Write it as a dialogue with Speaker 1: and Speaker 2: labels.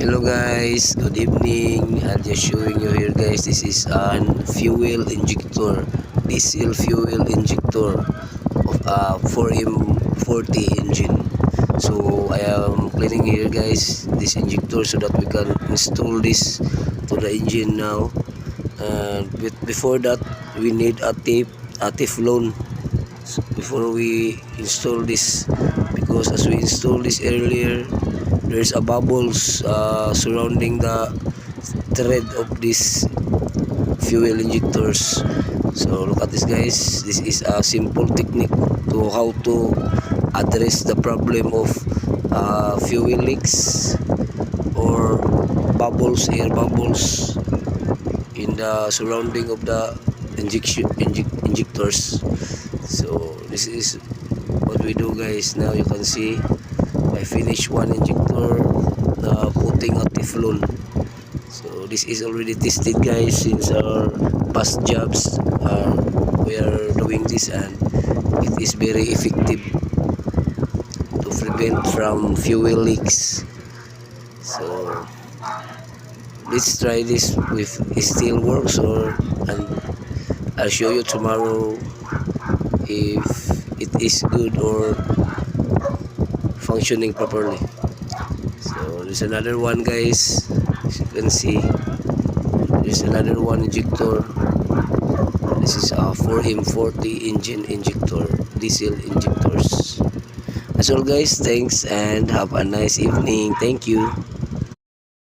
Speaker 1: Hello guys, good evening. I'm just showing you here guys, this is an fuel injector, diesel fuel injector of a 4M40 engine. So I am cleaning here guys this injector so that we can install this to the engine now. Before that we need a Teflon before we install this, because as we install this earlier, there's a bubbles surrounding the thread of this fuel injectors. So look at this guys, this is a simple technique to how to address the problem of fuel leaks or bubbles, air bubbles in the surrounding of the injectors. So this is what we do guys. Now you can see I finished one injector putting a Teflon. So this is already tested guys, since our past jobs we are doing this, and it is very effective to prevent from fuel leaks. So let's try this if it still works, and I'll show you tomorrow if it is good or functioning properly. So there's another one guys, as you can see, there's another one injector. This is a 4M40 engine injector, diesel injectors. That's all guys, thanks and have a nice evening. Thank you.